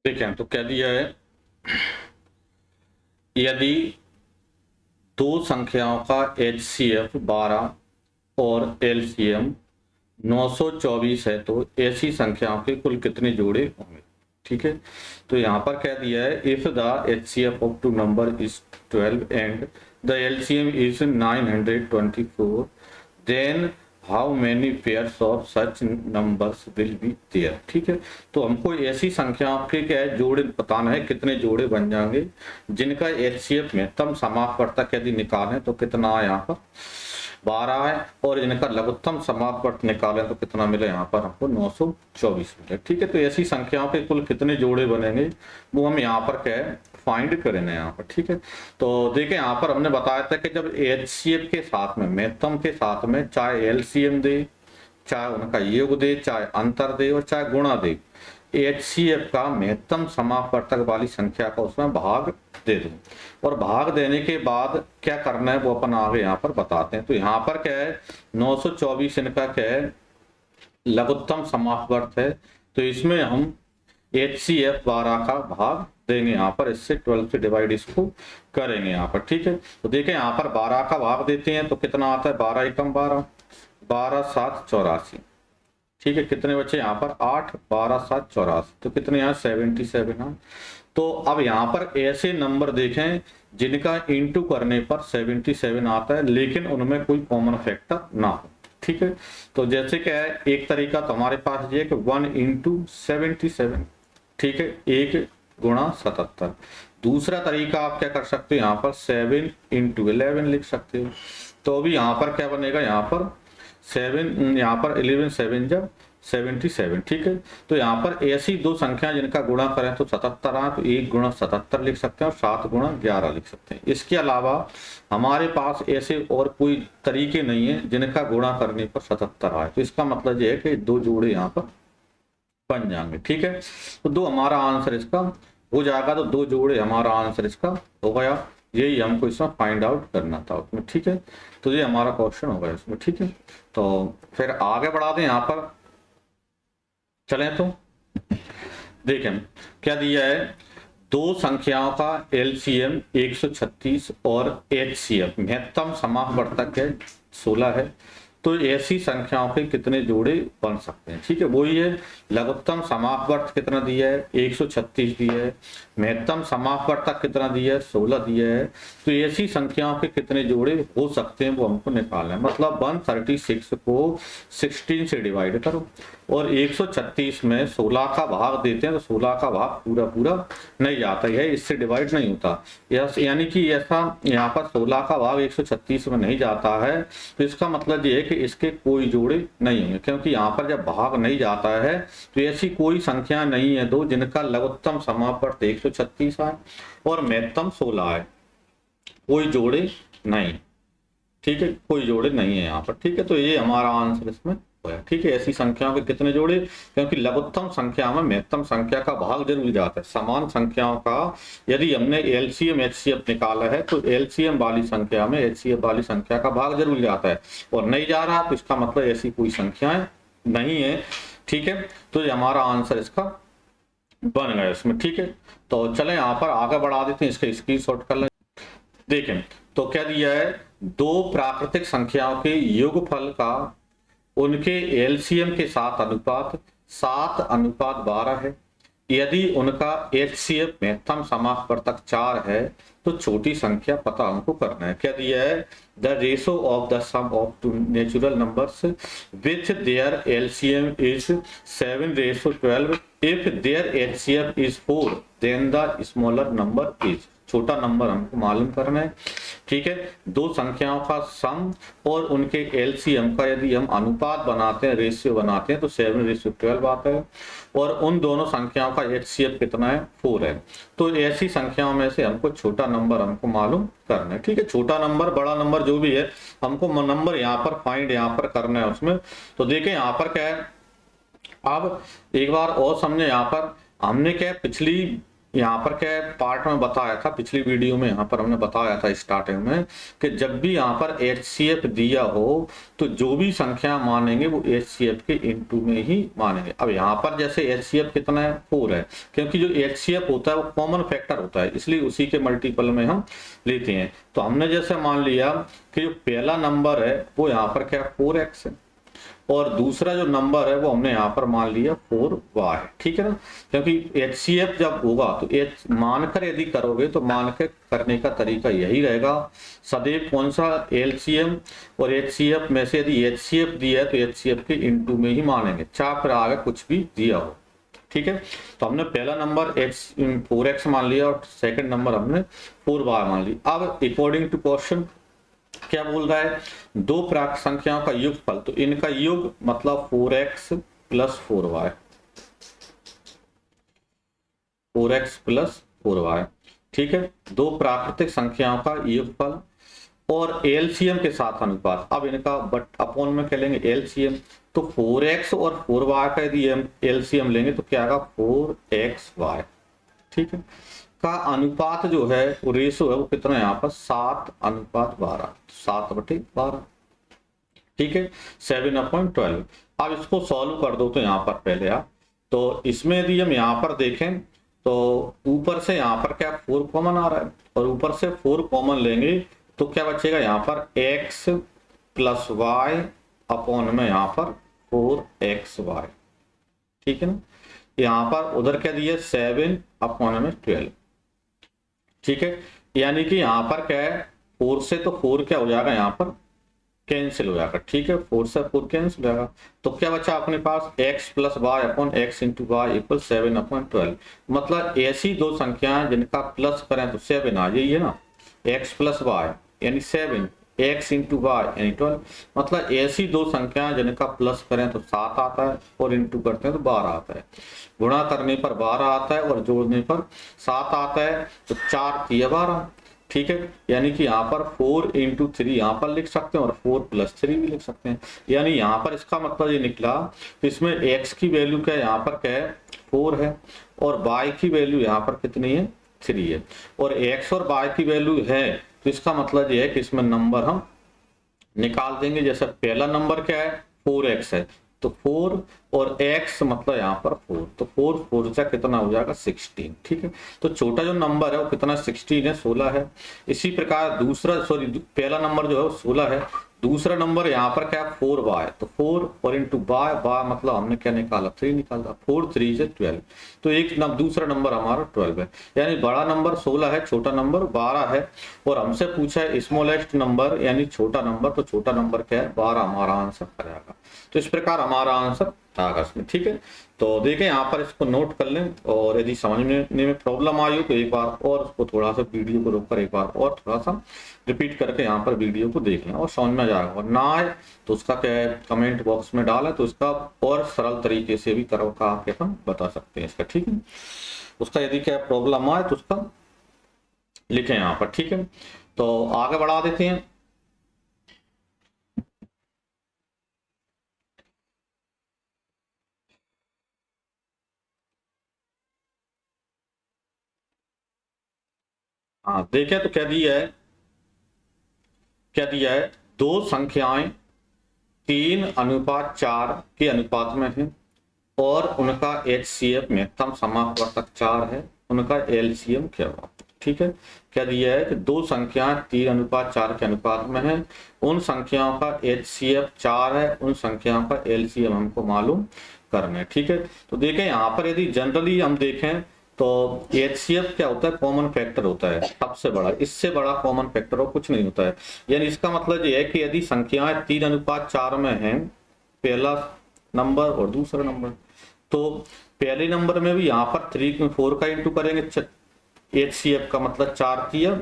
देखें तो क्या दिया है, यदि दो संख्याओं का HCF 12 और LCM 924 है तो ऐसी संख्याओं के कुल कितने जोड़े होंगे। ठीक है, तो यहाँ पर क्या दिया है, if the HCF of two number is 12 and the LCM is 924 then how many pairs of such numbers will be there. ठीक है, तो हमको ऐसी संख्याओं के क्या है जोड़े बताना है, कितने जोड़े बन जाएंगे जिनका HCF में तम समापवर्तक यदि निकालें तो कितना यहाँ पर 12 है, और इनका लघुत्तम समापवर्त निकालें तो कितना मिले, यहाँ पर हमको 924 मिले। ठीक है, तो ऐसी संख्याओं के कुल कितने जोड़े बनेंगे वो हम यहाँ पर क्या है फाइंड करेंगे यहाँ पर। ठीक है, तो देखिए यहाँ पर हमने बताया था कि जब HCF के साथ में महत्तम के साथ में चाहे LCM दे, चाहे उनका योग दे, चाहे अंतर दे और चाहे गुणा दे, HCF का महत्तम समापवर्तक वाली संख्या का उसमें भाग दे दूं, और भाग देने के बाद क्या करना है वो अपन आगे यहाँ पर बताते हैं। तो यहाँ पर क्या है 924 इनका क्या है लघुत्तम समापवर्त है, तो इसमें हम HCF 12 का भाग देंगे यहाँ पर, इससे 12 से डिवाइड इसको करेंगे यहाँ पर। ठीक है, तो देखें यहाँ पर 12 का भाग देते हैं तो कितना आता है, 12 एकम 12, 12 7 84। ठीक है, कितने बच्चे यहाँ पर 8, 12 7 84, तो कितने यहाँ 77 है। तो अब यहाँ पर ऐसे नंबर देखें जिनका इंटू करने पर 77 आता है लेकिन उनमें कोई कॉमन फैक्टर ना हो। ठीक है, तो जैसे क्या है एक तरीका तो हमारे पास ये कि 1 इंटू 77। ठीक है, 1 गुणा 77। दूसरा तरीका आप क्या कर सकते हो, यहाँ पर 7 इंटू 11 लिख सकते हो, तो अभी यहाँ पर क्या बनेगा, यहाँ पर 7, यहाँ पर 11 7 जब 77। ठीक है, तो यहाँ पर ऐसी दो संख्या जिनका गुणा करें तो 77 आ, तो 1 गुणा 77 लिख सकते हैं और 7 गुणा 11 लिख सकते हैं। इसके अलावा हमारे पास ऐसे और कोई तरीके नहीं है जिनका गुणा करने पर 77 आए, तो इसका मतलब ये है कि दो जोड़े यहाँ पर बन जाएंगे। ठीक है, तो दो हमारा आंसर इसका हो जाएगा, तो दो जोड़े हमारा आंसर इसका हो गया, यही हमको इसमें फाइंड आउट करना था उसमें। ठीक है, तो ये हमारा क्वेश्चन हो गया इसमें। ठीक है, तो फिर आगे बढ़ा दें, यहाँ पर चलें तो देखें क्या दिया है, दो संख्याओं का LCM 136 और HCF महत्तम समापवर्तक है 16 है, तो ऐसी संख्याओं के कितने जोड़े बन सकते हैं। ठीक है, वही है लघुत्तम समापवर्त कितना दिया है 136 दिया है, महत्तम समापवर्तक कितना दिया है 16 दिया है, तो ऐसी संख्याओं के कितने जोड़े हो सकते हैं वो हमको निकालना है। मतलब 136 को 16 से डिवाइड करो और 136 में 16 का भाग देते हैं तो 16 का भाग पूरा पूरा नहीं जाता है, इससे डिवाइड नहीं होता, यानी कि ऐसा यहाँ पर 16 का भाग 136 में नहीं जाता है, तो इसका मतलब ये है कि इसके कोई जोड़े नहीं होंगे, क्योंकि यहाँ पर जब भाग नहीं जाता है तो ऐसी कोई संख्या नहीं है दो जिनका लघुत्तम समापवर्त 136 है और महत्तम 16 है, कोई जोड़े नहीं। ठीक है, कोई जोड़े नहीं है यहाँ पर। ठीक है, तो ये हमारा आंसर इसमें होया। ठीक है, ऐसी संख्याओं के कितने जोड़े, क्योंकि लघुत्तम संख्या में महत्तम संख्या का भाग जरूर जाता है। समान संख्याओं का यदि हमने LCM HCF निकाला है तो LCM वाली संख्या में HCF वाली संख्या का भाग जरूर जाता है, और नहीं जा रहा तो इसका मतलब ऐसी कोई संख्याएं नहीं है। ठीक है, तो ये हमारा आंसर इसका बन गया इसमें। ठीक है, तो चले यहाँ पर आगे बढ़ा देते हैं, इसका स्क्रीनशॉट कर लें। देखें तो क्या दिया है, दो प्राकृतिक संख्याओं के योगफल का उनके LCM के साथ अनुपात 7:12 है। यदि उनका HCF महत्तम समापवर्तक 4 है तो छोटी संख्या पता हमको करना है। क्या दिया है, the ratio of the sum of two natural numbers with their LCM is 7:12 if their HCF is 4 then the smaller number is, छोटा नंबर हमको मालूम करना है। ठीक है, दो संख्याओं का सम और उनके LCM का यदि हम अनुपात बनाते हैं, रेशियो बनाते हैं तो 7:12 आता है, और उन दोनों संख्याओं का HCF कितना है 4 है, तो ऐसी संख्याओं में से हमको छोटा नंबर हमको मालूम करना है। ठीक है, छोटा नंबर बड़ा नंबर जो भी है हमको नंबर यहाँ पर फाइंड यहाँ पर करना है उसमें। तो देखें यहाँ पर क्या है, अब एक बार और समझे, यहाँ पर हमने क्या पिछली यहाँ पर क्या पार्ट में बताया था पिछली वीडियो में, यहाँ पर हमने बताया था स्टार्टिंग में कि जब भी यहाँ पर HCF दिया हो तो जो भी संख्या मानेंगे वो HCF के इनटू में ही मानेंगे। अब यहाँ पर जैसे HCF कितना है 4 है, क्योंकि जो HCF होता है वो कॉमन फैक्टर होता है, इसलिए उसी के मल्टीपल में हम लेते हैं। तो हमने जैसे मान लिया कि जो पहला नंबर है वो यहाँ पर क्या 4x है, और दूसरा जो नंबर है वो हमने यहाँ पर मान लिया 4y, ठीक है ना। क्योंकि HCF जब होगा तो H मानकर यदि करोगे तो मान के करने का तरीका यही रहेगा सदैव, कौन सा LCM और HCF में से यदि HCF दिया है तो HCF के इनटू में ही मानेंगे, चाहे फिर आगे कुछ भी दिया हो, ठीक है। तो हमने पहला नंबर 4x मान लिया और सेकंड नंबर हमने 4y मान लिया। अब अकॉर्डिंग टू क्वेश्चन क्या बोल रहा है, दो प्राकृत संख्याओं का युगफल, तो इनका योग मतलब 4x plus 4y, 4x plus 4y, ठीक है। दो प्राकृतिक संख्याओं का युगफल और एलसीएम के साथ अनुपात। अब इनका बट अपॉन में क्या लेंगे एलसीएम, तो 4x और 4y का यदि एलसीएम लेंगे तो क्या आएगा 4xy, ठीक है। का अनुपात जो है वो रेशो है वो कितना है यहाँ पर 7:12, 7/12, ठीक है, 7/12। अब इसको सॉल्व कर दो तो यहाँ पर पहले आप, तो इसमें यदि हम यहाँ पर देखें तो ऊपर से यहाँ पर क्या 4 कॉमन आ रहा है और ऊपर से 4 कॉमन लेंगे तो क्या बचेगा यहाँ पर x प्लस वाई अपॉन में यहाँ पर 4xy, ठीक है ना। यहाँ पर उधर क्या दिया 7/12, ठीक है। यानी कि यहाँ पर क्या है 4 से तो 4 क्या हो जाएगा यहाँ पर कैंसिल हो जाएगा, ठीक है, 4 से 4 कैंसिल हो जाएगा। तो क्या बचा अपने पास x plus y upon x into y equal 7/12। मतलब ऐसी दो संख्याएं जिनका प्लस करें तो 7 आ जाइए ना, x प्लस वाई यानी 7, x इंटू वाई यानी 12। मतलब ऐसी दो संख्याएं जिनका प्लस करें तो 7 आता है और इंटू करते हैं तो 12 आता है, गुणा करने पर 12 आता है और जोड़ने पर 7 आता है, तो 4 3 12, ठीक है। यानी कि यहाँ पर 4 इंटू 3 यहाँ पर लिख सकते हैं और 4 प्लस 3 भी लिख सकते हैं। यानी यहाँ पर इसका मतलब ये निकला तो इसमें x की वैल्यू क्या है यहाँ पर क्या है 4 है और y की वैल्यू यहाँ पर कितनी है 3 है, और x और y की वैल्यू है तो इसका मतलब ये है कि इसमें नंबर हम निकाल देंगे। जैसे पहला नंबर क्या है 4x है तो 4 और x मतलब यहाँ पर 4, तो 4 से कितना हो जाएगा 16, ठीक है। तो छोटा जो नंबर है वो कितना 16 है 16 है। इसी प्रकार दूसरा पहला नंबर जो है वो 16 है, दूसरा नंबर यहाँ पर क्या है 4y, तो 4 और इंटू y मतलब हमने क्या निकाला 3 निकाला, 4 3 से 12, तो एक दूसरा नंबर हमारा 12 है। यानी बड़ा नंबर 16 है, छोटा नंबर 12 है, और हमसे पूछा है स्मॉलेस्ट नंबर यानी छोटा नंबर, तो छोटा नंबर क्या है 12 हमारा आंसर आ जाएगा। तो इस प्रकार हमारा आंसर आएगा इसमें, ठीक है। तो देखें यहाँ पर इसको नोट कर लें, और यदि समझने में प्रॉब्लम आई हो तो एक बार और उसको थोड़ा सा वीडियो को रोककर एक बार और थोड़ा सा रिपीट करके यहाँ पर वीडियो को देख लें और समझ में आ जाएगा, और ना आए तो उसका क्या है कमेंट बॉक्स में डालें, तो इसका और सरल तरीके से भी करवा के हम बता सकते हैं इसका, ठीक है। उसका यदि क्या प्रॉब्लम आए तो उसका लिखें यहाँ पर, ठीक है। तो आगे बढ़ा देते हैं। हाँ देखें तो क्या दिया है, क्या दिया है दो संख्याएं 3:4 के अनुपात में है और उनका HCF महत्तम समापवर्तक 4 है, उनका LCM क्या होगा, ठीक है। क्या दिया है कि दो संख्याएं 3:4 के अनुपात में है, उन संख्याओं का HCF 4 है, उन संख्याओं का LCM हमको मालूम करना है, ठीक है। तो देखें यहाँ पर यदि जनरली हम देखें तो HCF क्या होता है कॉमन फैक्टर होता है सबसे बड़ा, इससे बड़ा कॉमन फैक्टर और कुछ नहीं होता है। यानी इसका मतलब ये है कि यदि संख्याएं 3:4 में हैं, पहला नंबर और दूसरा नंबर, तो पहले नंबर में भी यहाँ पर 3 4 का इंटू करेंगे HCF का मतलब 4 3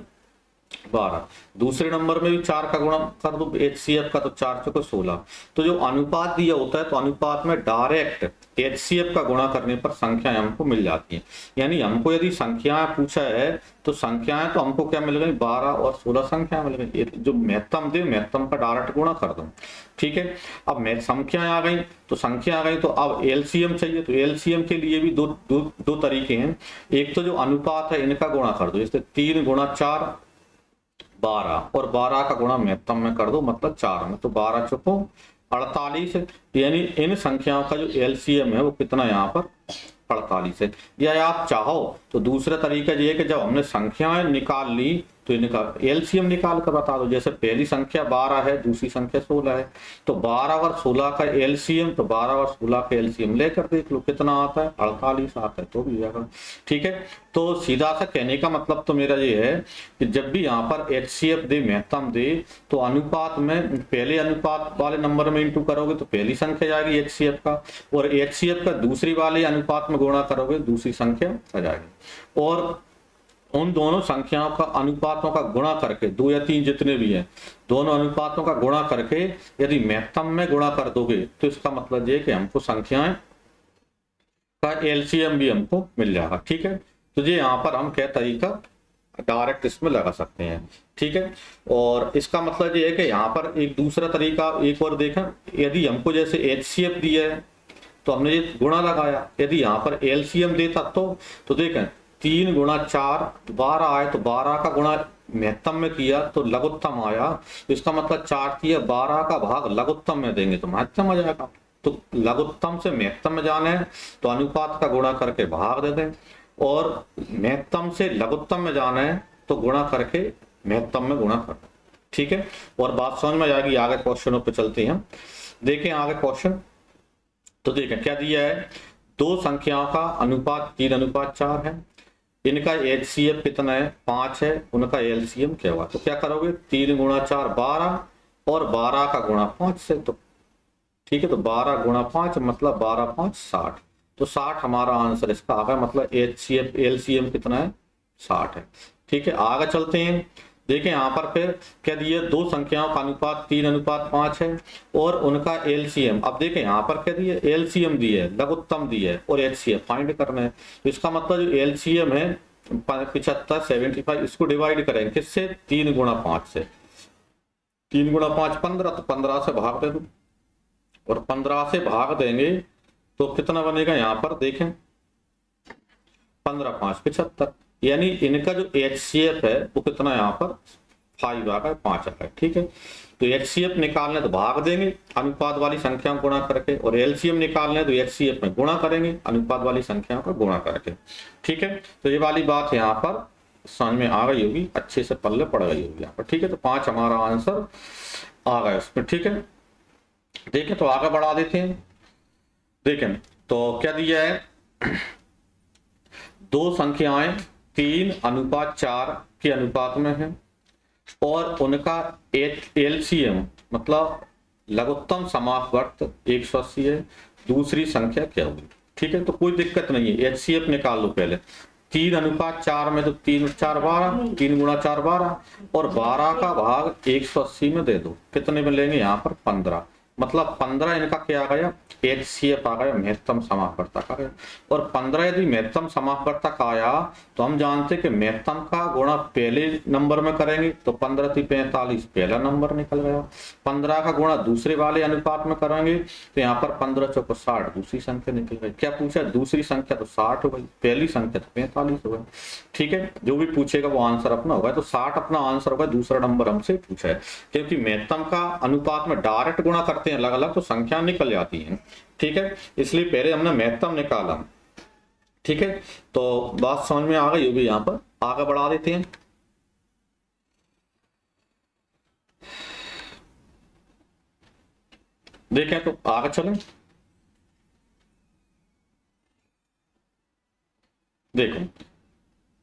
12। दूसरे नंबर में भी 4 का गुणा कर दो HCF का, तो 4 चौके 16। तो जो अनुपात दिया होता है तो अनुपात में डायरेक्ट HCF का गुणा करने पर संख्याएं हमको मिल जाती हैं। यानी हमको यदि संख्याएं पूछा है तो संख्याएं तो हमको क्या मिल गई, 12 और 16 संख्याएं मिल गई। जो महत्तम दे महत्तम का डायरेक्ट गुणा कर दो, ठीक है। अब संख्याएं आ गई तो संख्या आ गई, तो अब LCM चाहिए। तो LCM के लिए भी दो तरीके हैं। एक तो जो अनुपात है इनका गुणा कर दो, जैसे 3 गुणा 4 12, और 12 का गुणा महत्तम में कर दो, मतलब 4 में, तो 12 चौको 48 है। यानी इन संख्याओं का जो LCM है वो कितना यहाँ पर 48 है। या आप चाहो तो दूसरा तरीका ये है कि जब हमने संख्याएं निकाल ली तो इनका LCM निकाल कर बता दो। जैसे पहली संख्या 12 है, दूसरी संख्या 16 है, तो 12 और 16 का LCM, तो 12 और 16 का LCM लेकर देख लो कितना आता है, 48 आता है, तो भी जाएगा, ठीक है। तो सीधा सा कहने का मतलब तो मेरा ये है कि जब भी यहाँ पर HCF दे महत्तम दे तो अनुपात में पहले अनुपात वाले नंबर में इंटू करोगे तो पहली संख्या जाएगी HCF का, और HCF का दूसरी वाले अनुपात में गुणा करोगे दूसरी संख्या आ जाएगी। और उन दोनों संख्याओं का अनुपातों का गुणा करके, 2 या 3 जितने भी हैं, दोनों अनुपातों का गुणा करके यदि महत्तम में गुणा कर दोगे तो इसका मतलब ये कि हमको संख्याएं का LCM भी हमको मिल जाएगा, ठीक है। तो ये यहाँ पर हम क्या तरीका डायरेक्ट इसमें लगा सकते हैं, ठीक है। और इसका मतलब ये है कि यहाँ पर एक दूसरा तरीका एक और देखें, यदि हमको जैसे HCF दिया है तो हमने ये गुणा लगाया, यदि यहाँ पर LCM देता तो देखें 3 गुणा 4 12 आए, तो 12 का गुणा महत्तम में किया तो लघुत्तम आया, तो इसका मतलब 4 दिया, 12 का भाग लघुत्तम में देंगे तो महत्तम आ जाएगा। तो लघुत्तम से महत्तम में जाना है तो अनुपात का गुणा करके भाग दे दें, और महत्तम से लघुत्तम में जाना है तो गुणा करके महत्तम में गुणा कर दें, ठीक है। और बात समझ में आएगी। आगे क्वेश्चनों पे चलते हैं, देखें आगे क्वेश्चन। तो देखें क्या दिया है, दो संख्याओं का अनुपात 3:4 है, इनका HCF कितना है 5 है, उनका LCM क्या हुआ। तो क्या करोगे, 3 गुणा 4 12, और 12 का गुणा 5 से, तो ठीक है। तो 12 गुणा 5 मतलब 12 5 60, तो 60 हमारा आंसर इसका आ गया। मतलब HCF LCM कितना है 60 है, ठीक है। आगे चलते हैं, देखें यहाँ पर फिर क्या दिया, दो संख्याओं का अनुपात 3:5 है और उनका LCM। अब देखें यहाँ पर क्या दिया, LCM दिया है, लघुत्तम दिया है, और HCF फाइंड करना है। तो इसका मतलब जो LCM है 75 75, इसको डिवाइड करेंगे किससे, 3 गुणा 5 से। 3 गुणा 5 15, तो 15 से भाग दे दो, और 15 से भाग देंगे तो कितना बनेगा, यहाँ पर देखें 15 5 75, यानी इनका जो HCF है वो कितना यहाँ पर 5 आ गया, 5 आ गया, ठीक है। तो HCF निकालने तो भाग देंगे अनुपात वाली संख्याओं को गुणा करके, और LCM निकालने तो HCF में गुणा करेंगे अनुपात वाली संख्याओं का गुणा करके, ठीक है। तो ये वाली बात यहाँ पर समझ में आ गई होगी, अच्छे से पल्ले पड़ गई होगी यहाँ पर, ठीक है। तो 5 हमारा आंसर आ गया उसमें, ठीक है। देखें तो आगे बढ़ा देते हैं, देखें तो क्या दिया है, दो संख्याएं 3:4 के अनुपात में है, और उनका LCM मतलब लघुत्तम समापवर्त 180 है, दूसरी संख्या क्या होगी, ठीक है। तो कोई दिक्कत नहीं है, HCF निकाल लो पहले। 3:4 में तो 3 और 4 12, 3 गुणा 4 12, और 12 का भाग 180 में दे दो, कितने में लेंगे यहाँ पर 15, मतलब 15 इनका क्या आ गया, HCF आ गया, महत्तम समापवर्तक आ गया। और 15 यदि महत्तम समापवर्तक आया तो हम जानते कि महत्तम का गुणा पहले नंबर में करेंगे तो 15 × 45 पहला नंबर निकल गया, 15 का गुणा दूसरे वाले अनुपात में करेंगे तो यहाँ पर 15 × 4 60 दूसरी संख्या निकल गई। क्या पूछा, दूसरी संख्या तो 60 हो गई, पहली संख्या तो 45 हो गई, ठीक है। जो भी पूछेगा वो आंसर अपना होगा, तो 60 अपना आंसर होगा, दूसरा नंबर हमसे पूछा है। क्योंकि महत्तम का अनुपात में डायरेक्ट गुणा करते हैं अलग अलग तो संख्या निकल जाती है, ठीक है। इसलिए पहले हमने महत्तम निकाला, ठीक है। तो बात समझ में आ गई होगी, यहाँ पर आगे बढ़ा देते हैं। देखें तो आगे चलें, देखो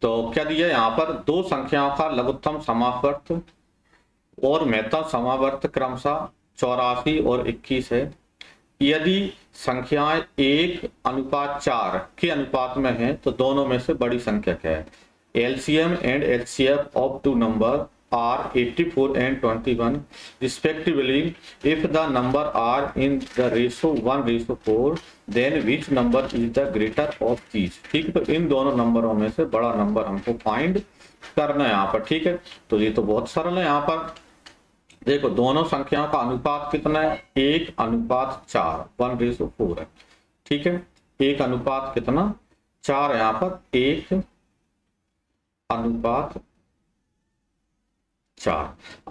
तो क्या दिया यहाँ पर, दो संख्याओं का लघुत्तम समापवर्त और महत्तम समापवर्त क्रमशः 84 और 21 है। यदि संख्याएं 1:4 के अनुपात में है तो दोनों में से बड़ी संख्या क्या है। LCM and HCF of two number are 84 and 21 respectively. If the number are in the ratio 1:4, then which number is the greater of these? ठीक है, तो इन दोनों नंबरों में से बड़ा नंबर हमको फाइंड करना है यहाँ पर। ठीक है, तो ये तो बहुत सरल है। यहाँ पर देखो दोनों संख्याओं का अनुपात कितना है, 1:4, 1:4 है। ठीक है, एक अनुपात कितना, 4 है। यहाँ पर 1:4।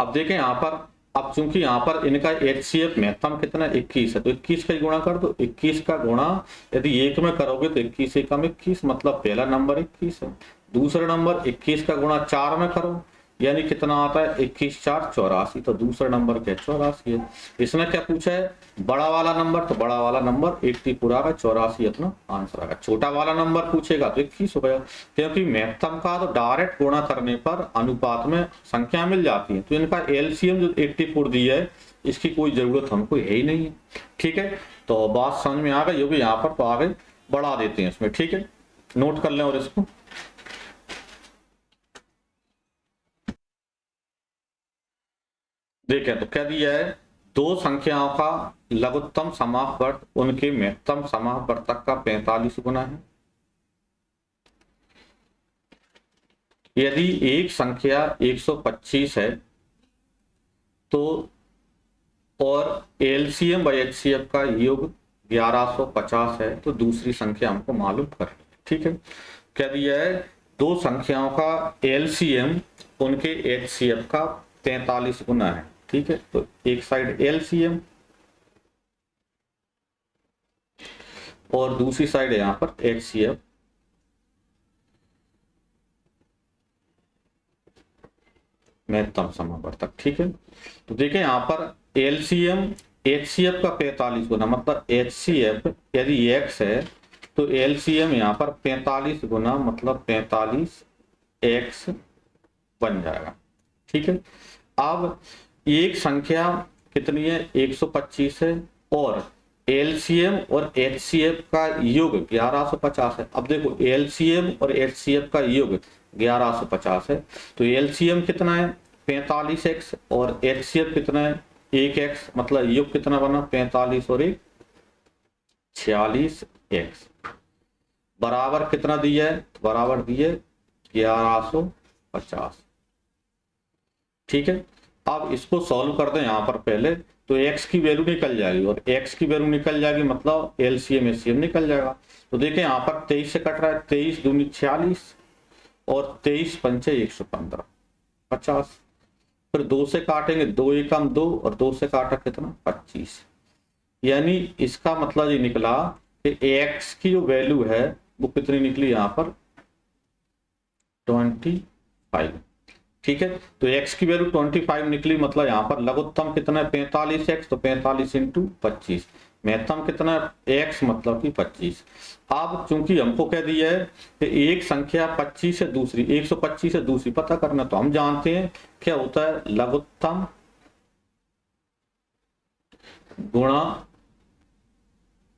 अब देखें यहाँ पर, अब चूंकि यहाँ पर इनका HCF महत्तम कितना है, 21 है, तो 21 का ही गुणा कर दो। 21 का गुणा यदि एक में करोगे तो 21 एकम 21, मतलब पहला नंबर 21 है। दूसरा नंबर 21 का गुणा 4 में करो, यानी कितना आता है, 21 4 84, तो दूसरा नंबर क्या 84 है। इसने क्या पूछा है, बड़ा वाला नंबर, तो बड़ा वाला नंबर 80 पूरा का 84 अपना आंसर आएगा। छोटा वाला नंबर पूछेगा तो 21 हो गया, क्योंकि महत्तम का तो डायरेक्ट गुणा करने पर अनुपात में संख्या मिल जाती है। तो इनका LCM जो 84 दी है, इसकी कोई जरूरत हमको है ही नहीं है। ठीक है, तो बात समझ में आ गई होगी। यहाँ पर तो आगे बढ़ा देते हैं इसमें। ठीक है, नोट कर लें और इसको देखें। तो क्या दिया है, दो संख्याओं का लघुत्तम समापवर्त उनके महत्तम समापवर्तक का 45 गुना है। यदि एक संख्या 125 है तो और LCM by HCF का योग 1150 है, तो दूसरी संख्या हमको मालूम करनी है। ठीक है, क्या दिया है, दो संख्याओं का LCM उनके HCF का 43 गुना है। ठीक है, तो एक साइड LCM और दूसरी साइड है यहाँ पर HCF। महत्तम समापवर्तक। ठीक है, तो देखें यहाँ पर LCM HCF का 45 गुना, मतलब HCF यदि X है तो LCM यहाँ पर 45 गुना, मतलब 45X बन जाएगा। ठीक है, अब एक संख्या कितनी है, 125 है, और LCM और HCF का योग 1150 है। अब देखो LCM और HCF का योग 1150 है, तो LCM कितना है, 45X, और HCF कितना है, 1X, मतलब योग कितना बना, 45 और 1 46X। बराबर कितना दिया है, बराबर दिए 1150। ठीक है, अब इसको सॉल्व कर दें यहाँ पर पहले, तो x की वैल्यू निकल जाएगी, और x की वैल्यू निकल जाएगी मतलब LCM HCM निकल जाएगा। तो देखें यहाँ पर 23 से कट रहा है, 23 दूनी 46 और 23 पंचे 115, 50। फिर 2 से काटेंगे, 2 एकम 2 और 2 से काटा कितना, 25। यानी इसका मतलब ये निकला कि x की जो वैल्यू है वो कितनी निकली, यहाँ पर 25। ठीक है, तो x की वैल्यू 25 निकली, मतलब यहाँ पर लघुत्तम कितना है, 45x, तो 45 × 25। महत्तम कितना है, x, मतलब कि 25। अब चूंकि हमको कह दिया है कि एक संख्या 25 से दूसरी 125 से दूसरी पता करना, तो हम जानते हैं क्या होता है, लघुत्तम गुणा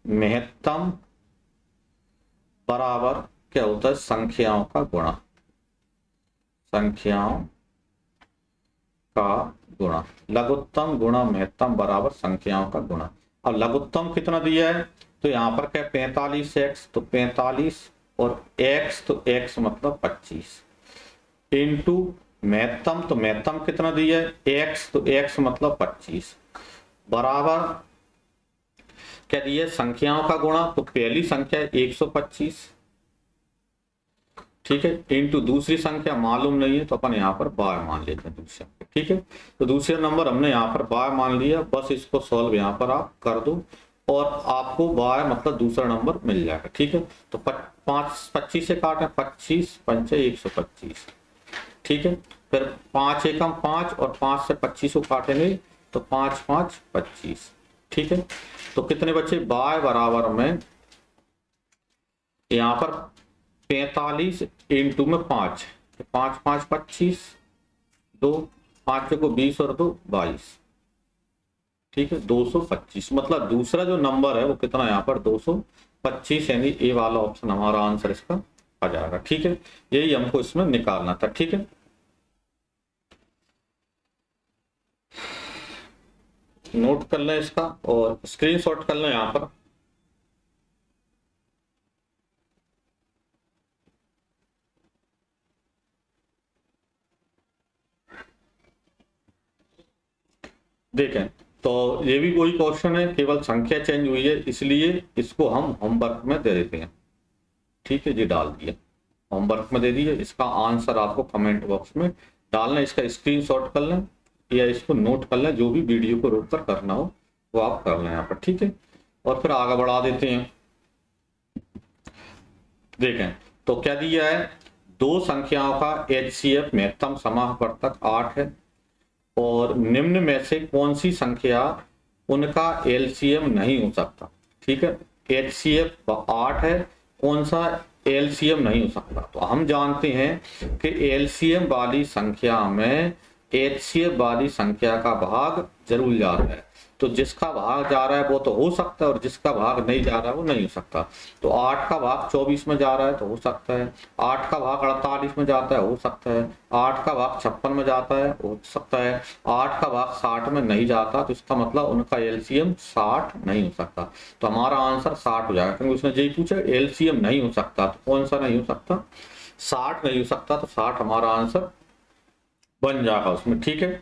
महत्तम बराबर क्या होता है, संख्याओं का गुणा, संख्याओं का गुणा। लघुत्तम गुणा महत्तम बराबर संख्याओं का गुणा। अब लघुत्तम कितना दिया है, तो यहाँ पर क्या 45x, तो 45 और x, तो x मतलब 25 इंटू महत्तम, तो महत्तम कितना दिया है, x, तो x मतलब 25 बराबर क्या दिया है, संख्याओं का गुणा। तो पहली संख्या 125, ठीक है, इंटू दूसरी संख्या मालूम नहीं है, तो अपन यहाँ पर y मान लेते हैं दूसरा। ठीक है, तो दूसरे नंबर हमने यहाँ पर y मान लिया, बस इसको सॉल्व यहाँ पर आप कर दो और आपको y मतलब दूसरा नंबर मिल जाएगा। ठीक है, तो 25 से काटे, 25 पंचे 125। ठीक है, फिर 5 एकम 5 और 5 से 25 को काटेंगे तो 5 5 25। ठीक है, तो कितने बचे, y बराबर में यहाँ पर 45 इंटू में 5, 5 5 25, 2 5 को 20 और 2 22। ठीक है, 225, मतलब दूसरा जो नंबर है वो कितना यहाँ पर 225, यानी ए वाला ऑप्शन हमारा आंसर इसका आ जाएगा। ठीक है, यही हमको इसमें निकालना था। ठीक है, नोट कर लें इसका और स्क्रीनशॉट कर लें यहाँ पर। देखें तो ये भी कोई क्वेश्चन है, केवल संख्या चेंज हुई है इसलिए इसको हम होमवर्क में दे देते हैं। ठीक है जी, डाल दिया, होमवर्क में दे दिए। इसका आंसर आपको कमेंट बॉक्स में डालना, इसका स्क्रीनशॉट कर लें या इसको नोट कर लें, जो भी वीडियो को रोक कर करना हो वो आप कर लें यहाँ पर। ठीक है, और फिर आगे बढ़ा देते हैं। देखें तो क्या दिया है, दो संख्याओं का HCF महत्तम समाहवर्तक 8 है और निम्न में से कौन सी संख्या उनका LCM नहीं हो सकता। ठीक है, HCF 8 है, कौन सा LCM नहीं हो सकता। तो हम जानते हैं कि LCM वाली संख्या में HCF वाली संख्या का भाग जरूर जा रहा है, तो जिसका भाग जा रहा है वो तो हो सकता है और जिसका भाग नहीं जा रहा है वो नहीं हो सकता। तो 8 का भाग 24 में जा रहा है तो हो सकता है, 8 का भाग 48 में जाता है हो सकता है, 8 का भाग 56 में जाता है हो सकता है, 8 का भाग 60 में नहीं जाता, तो इसका मतलब उनका LCM 60 नहीं हो सकता। तो हमारा आंसर 60 हो जाएगा, क्योंकि उसने यही पूछा LCM नहीं हो सकता, तो कौन सा नहीं हो सकता, 60 नहीं हो सकता, तो 60 हमारा आंसर बन जाएगा उसमें। ठीक है,